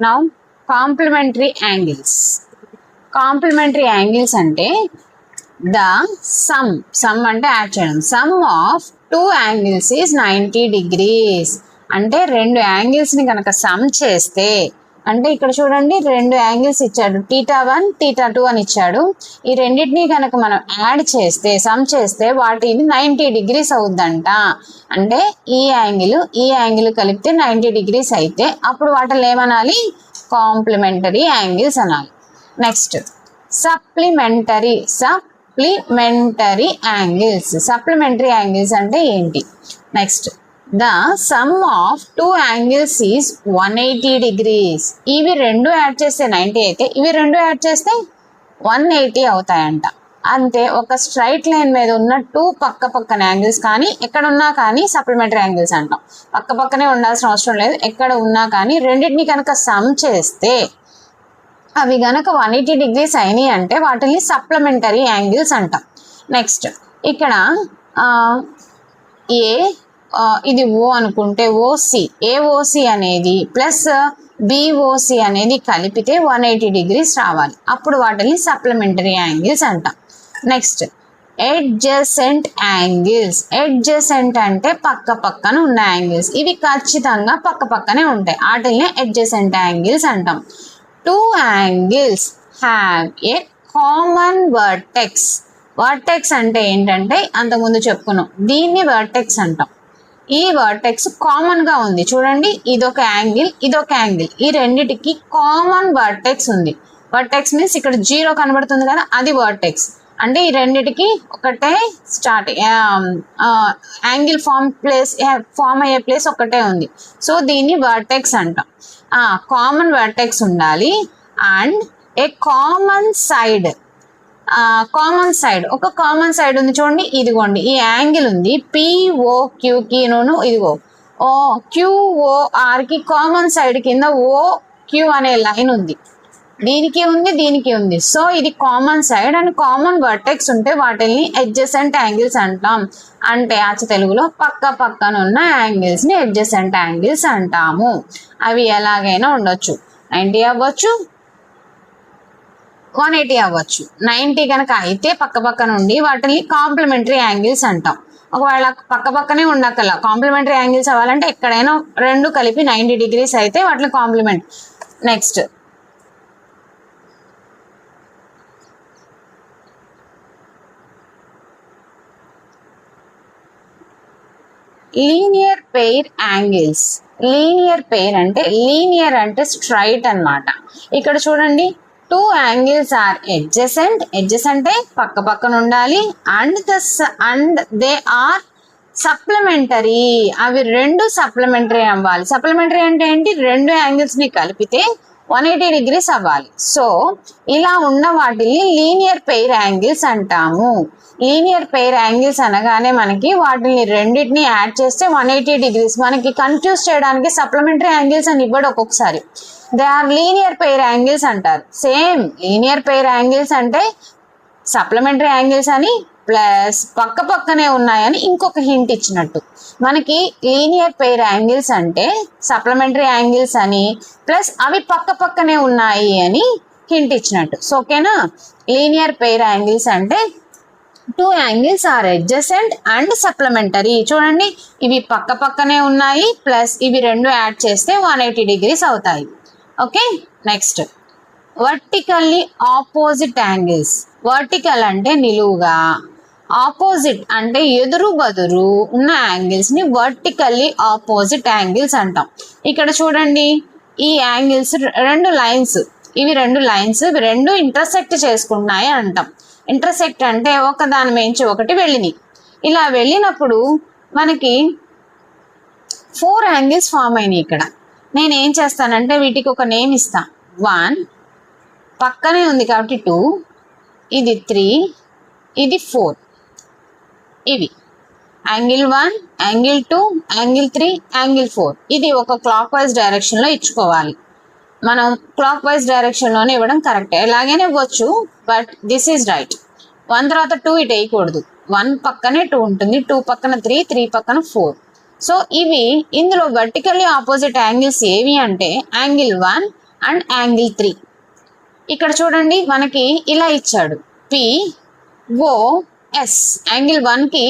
Now complementary angles. Complementary angles అంటే the sum అంటే add చేయడం. Sum of two angles is 90 degrees. అంటే రెండు యాంగిల్స్ ని కనుక సమ్ చేస్తే, అంటే ఇక్కడ చూడండి రెండు యాంగిల్స్ ఇచ్చాడు, θ1 θ2 అని ఇచ్చాడు. ఈ రెండింటిని కనుక మనం యాడ్ చేస్తే, సమ్ చేస్తే వాటిని 90 degrees అవుద్దంట. అంటే ఈ యాంగిల్ కలిపితే 90 degrees అయితే అప్పుడు వాటిని ఏమనాలి? కాంప్లిమెంటరీ యాంగిల్స్ అనాలి. Next supplementary angles. Supplementary angles అంటే ఏంటి? Next the sum of two angles is 180 degrees. ఇవి రెండు యాడ్ చేస్తే 90 అయితే ఇవి రెండు యాడ్ చేస్తే 180 అవుతాయంట. అంతే. ఒక స్ట్రైట్ లైన్ మీద ఉన్న టూ పక్కన యాంగిల్స్ కానీ ఎక్కడ ఉన్నా కానీ సప్లిమెంటరీ యాంగిల్స్ అంటాం. పక్కనే ఉండాల్సిన అవసరం లేదు, ఎక్కడ ఉన్నా కానీ రెండింటిని కనుక సమ్ చేస్తే అవి గనక 180 degrees అయినాయి అంటే వాటిని సప్లిమెంటరీ యాంగిల్స్ అంటాం. నెక్స్ట్ ఇక్కడ ఇది ఓ అనుకుంటే ఏఓసి అనేది ప్లస్ బిఓసి అనేది కలిపితే 180 degrees రావాలి. అప్పుడు వాటిని సప్లిమెంటరీ యాంగిల్స్ అంటాం. Next adjacent angles. ఎడ్జసెంట్ అంటే పక్కన ఉన్న యాంగిల్స్. ఇవి ఖచ్చితంగా పక్కనే ఉంటాయి, వాటిని ఎడ్జసెంట్ యాంగిల్స్ అంటాం. Two angles have a common vertex. Vertex అంటే ఏంటంటే అంతకుముందు చెప్పుకున్నాం, దీన్ని వర్టెక్స్ అంటాం. ఈ వర్టెక్స్ కామన్ గా ఉంది చూడండి, ఇదొక యాంగిల్ ఈ రెండిటికి కామన్ వర్టెక్స్ ఉంది. వర్టెక్స్ మీన్స్ ఇక్కడ 0 కనబడుతుంది కదా, అది వర్టెక్స్. అంటే ఈ రెండిటికి ఒకటే యాంగిల్ ఫామ్ అయ్యే ప్లేస్ ఒకటే ఉంది. సో దీన్ని వర్టెక్స్ అంటాం. కామన్ వర్టెక్స్ ఉండాలి. అండ్ ఏ కామన్ సైడ్ ఒక కామన్ సైడ్ ఉంది చూడండి, ఇదిగోండి ఈ యాంగిల్ ఉంది పిఓక్యూకి ఇదిగో క్యూఓఆర్ కి కామన్ సైడ్ కింద ఓక్యూ అనే లైన్ ఉంది, దీనికి ఉంది. సో ఇది common side and common vertex ఉంటే వాటిని అడ్జసెంట్ యాంగిల్స్ అంటాం. అంటే తెలుగులో పక్కన ఉన్న యాంగిల్స్ ని అడ్జసెంట్ యాంగిల్స్ అంటాము. అవి ఎలాగైనా ఉండొచ్చు, 90 అవ్వచ్చు, 180 అవ్వచ్చు. 90 కనుక అయితే పక్కన ఉండి వాటిని కాంప్లిమెంటరీ యాంగిల్స్ అంటాం. ఒకవేళ పక్కనే ఉండకల్లా కాంప్లిమెంటరీ యాంగిల్స్ అవ్వాలంటే ఎక్కడైనా రెండు కలిపి 90 degrees అయితే వాటిని complement. Next linear pair angles. Linear అంటే స్ట్రైట్ అన్నమాట. ఇక్కడ చూడండి టూ యాంగిల్స్ ఆర్ ఎడ్జెసెంట్ పక్కన ఉండాలి. అండ్ దే ఆర్ సప్లిమెంటరీ, అవి రెండు సప్లిమెంటరీ అవ్వాలి. సప్లిమెంటరీ అంటే ఏంటి? రెండు యాంగిల్స్ ని కలిపితే 180 degrees అవ్వాలి. సో ఇలా ఉన్న వాటిని లీనియర్ పెయిర్ యాంగిల్స్ అంటాము. లీనియర్ పెయిర్ యాంగిల్స్ అనగానే మనకి వాటిని రెండింటిని యాడ్ చేస్తే 180 degrees. మనకి కన్ఫ్యూజ్ చేయడానికి సప్లిమెంటరీ యాంగిల్స్ అని ఇవ్వడు ఒక్కొక్కసారి, they are linear pair angles అంటారు. సేమ్ లీనియర్ పెయిర్ యాంగిల్స్ అంటే సప్లిమెంటరీ యాంగిల్స్ అని ప్లస్ పక్కనే ఉన్నాయని ఇంకొక హింట్ ఇచ్చినట్టు. మనకి లీనియర్ పెయిర్ యాంగిల్స్ అంటే సప్లిమెంటరీ యాంగిల్స్ అని ప్లస్ అవి పక్కనే ఉన్నాయి అని హింట్ ఇచ్చినట్టు. సో ఓకేనా? లీనియర్ పెయిర్ యాంగిల్స్ అంటే two angles are adjacent and supplementary. చూడండి ఇవి పక్కనే ఉన్నాయి ప్లస్ ఇవి రెండు యాడ్ చేస్తే 180 degrees అవుతాయి. Okay. Next vertically opposite angles. Vertical అంటే నిలువుగా, ఆపోజిట్ అంటే ఎదురు బదురు ఉన్న యాంగిల్స్ ని వర్టికల్లీ ఆపోజిట్ యాంగిల్స్ అంటాం. ఇక్కడ చూడండి ఈ యాంగిల్స్ రెండు లైన్స్, ఇవి రెండు ఇంటర్సెక్ట్ చేసుకుంటున్నాయి అంటాం. ఇంటర్సెక్ట్ అంటే ఒక దాని మించి ఒకటి వెళ్ళినాయి. ఇలా వెళ్ళినప్పుడు మనకి 4 యాంగిల్స్ ఫామ్ అయినాయి. ఇక్కడ నేను ఏం చేస్తానంటే వీటికి ఒక నేమ్ ఇస్తా. 1 పక్కనే ఉంది కాబట్టి 2, ఇది 3, ఇది 4. ఇవి యాంగిల్ 1, యాంగిల్ 2, యాంగిల్ 3, యాంగిల్ 4. ఇది ఒక క్లాక్ వైజ్ డైరెక్షన్ లో ఇచ్చుకోవాలి. మనం క్లాక్ వైజ్ డైరెక్షన్ లోనే ఇవ్వడం కరెక్టే, ఎలాగైనా ఇవ్వచ్చు, బట్ దిస్ ఈజ్ రైట్. 1 తర్వాత 2 ఇటు వేయకూడదు. 1 పక్కనే 2 ఉంటుంది, 2 పక్కన 3, 3 పక్కన 4. సో ఇవి ఇందులో వర్టికల్లీ ఆపోజిట్ యాంగిల్స్ ఏవి అంటే యాంగిల్ 1 అండ్ యాంగిల్ 3. ఇక్కడ చూడండి మనకి ఇలా ఇచ్చాడు POS, యాంగిల్ 1కి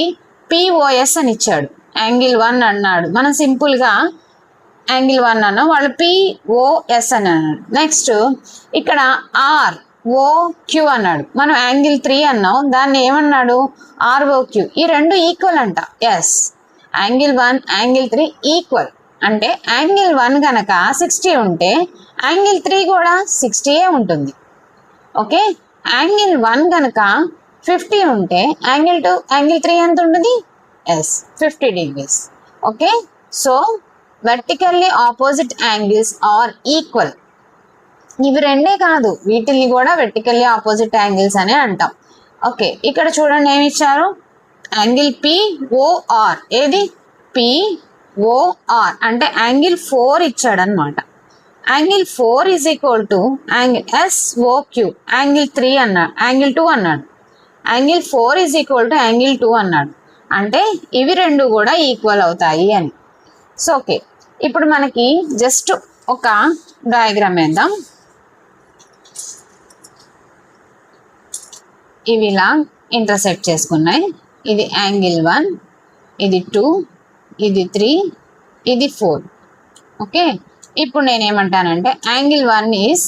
POS అని ఇచ్చాడు. యాంగిల్ 1 అన్నాడు, మనం సింపుల్గా యాంగిల్ 1 అన్నాం, వాళ్ళు POS అని అన్నాడు. నెక్స్ట్ ఇక్కడ ROQ అన్నాడు, మనం యాంగిల్ 3 అన్నాం, దాన్ని ఏమన్నాడు ROQ. ఈ రెండు ఈక్వల్ అంట. Yes, angle 1 angle 3 equal. అంటే యాంగిల్ 1 కనుక 60 ఉంటే యాంగిల్ 3 కూడా 60 ఉంటుంది. ఓకే, యాంగిల్ 1 కనుక 50 ఉంటే యాంగిల్ 2 యాంగిల్ 3 ఎంత ఉంటుంది? Yes, 50 degrees. Okay, so vertically opposite angles are equal. ఇవి రెండే కాదు, వీటిని కూడా vertically opposite angles అనే అంటాం. ఓకే, ఇక్కడ చూడండి ఏమి ఇచ్చారు, యాంగిల్ POR. ఏది POR అంటే యాంగిల్ 4 ఇచ్చాడు అనమాట. Angle 4 is equal to angle SOQ, angle 3 అన్నాడు, యాంగిల్ 2 అన్నాడు. Angle 4 is equal to angle 2 అన్నాడు. అంటే ఇవి రెండు కూడా ఈక్వల్ అవుతాయి అని. సో ఓకే, ఇప్పుడు మనకి జస్ట్ ఒక డయాగ్రామ్ వేద్దాం. ఇవి ఇలా ఇంటర్సెక్ట్ చేసుకున్నాయి. ఇది యాంగిల్ 1, ఇది 2, ఇది 3, ఇది 4. ఓకే, ఇప్పుడు నేనేమంటానంటే యాంగిల్ 1 ఈజ్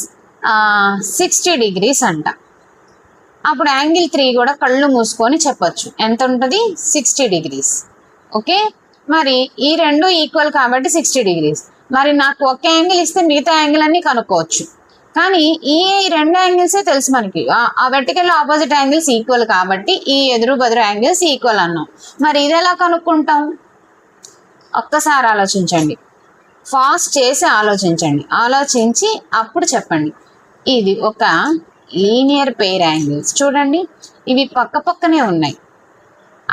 60 degrees అంట. అప్పుడు యాంగిల్ 3 కూడా కళ్ళు మూసుకొని చెప్పొచ్చు ఎంత ఉంటుంది, 60 degrees. ఓకే, మరి ఈ రెండు ఈక్వల్ కాబట్టి 60 degrees. మరి నాకు ఒక యాంగిల్ ఇస్తే మిగతా యాంగిల్ అన్ని కనుక్కోవచ్చు, కానీ ఈ రెండు యాంగిల్సే తెలుసు మనకి. ఆ వెర్టికల్ ఆపోజిట్ యాంగిల్స్ ఈక్వల్ కాబట్టి ఈ ఎదురు బదురు యాంగిల్స్ ఈక్వల్ అన్నాం. మరి ఇది ఎలా కనుక్కుంటాం? ఒక్కసారి ఆలోచించండి, ఫాస్ట్ చేసి ఆలోచించండి, ఆలోచించి అప్పుడు చెప్పండి. ఇది ఒక లీనియర్ పెయిర్ యాంగిల్స్. చూడండి, ఇవి పక్క పక్కనే ఉన్నాయి.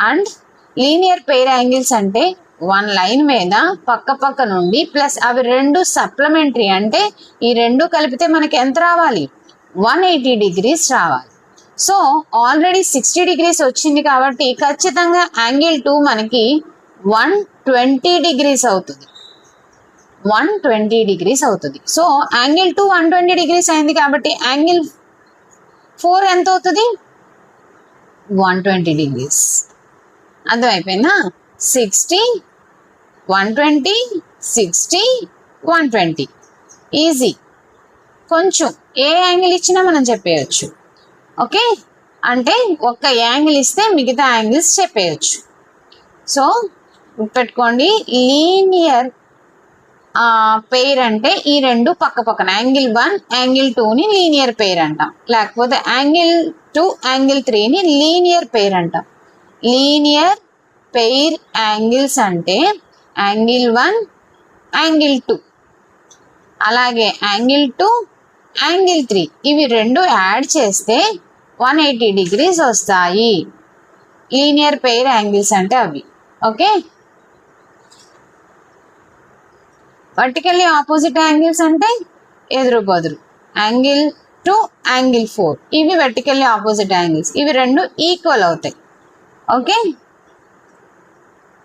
అండ్ లీనియర్ పెయిర్ యాంగిల్స్ అంటే వన్ లైన్ మీద పక్క పక్క నుండి ప్లస్ అవి రెండు సప్లిమెంటరీ, అంటే ఈ రెండు కలిపితే మనకి ఎంత రావాలి, 180 degrees రావాలి. సో ఆల్రెడీ 60 degrees వచ్చింది కాబట్టి ఖచ్చితంగా యాంగిల్ 2 మనకి 120 degrees అవుతుంది. 120 degrees అవుతుంది. సో యాంగిల్ 2 120 degrees అయింది కాబట్టి యాంగిల్ 4 ఎంత అవుతుంది, 120 degrees. అర్థమైపోయిందా? 60 120 60 120 ఈజీ. కొంచెం ఏ యాంగిల్ ఇచ్చినా మనం చెప్పేయచ్చు. ఓకే, అంటే ఒక్క యాంగిల్ ఇస్తే మిగతా యాంగిల్స్ చెప్పేయచ్చు. సో గుర్తుపెట్టుకోండి, లీనియర్ పెయిర్ అంటే ఈ రెండు పక్క పక్కన యాంగిల్ 1 యాంగిల్ 2ని లీనియర్ పెయిర్ అంటాం, లేకపోతే యాంగిల్ 2 యాంగిల్ 3ని లీనియర్ పెయిర్ అంటాం. లీనియర్ పెయిర్ యాంగిల్స్ అంటే యాంగిల్ 1 యాంగిల్ 2, అలాగే యాంగిల్ 2 యాంగిల్ 3, ఇవి రెండు యాడ్ చేస్తే 180 degrees వస్తాయి. లీనియర్ పెయిర్ యాంగిల్స్ అంటే అవి. ఓకే, వర్టికల్లీ ఆపోజిట్ యాంగిల్స్ అంటే ఎదురు బదురు, యాంగిల్ 2 యాంగిల్ 4, ఇవి వర్టికల్లీ ఆపోజిట్ యాంగిల్స్, ఇవి రెండు ఈక్వల్ అవుతాయి. ఓకే.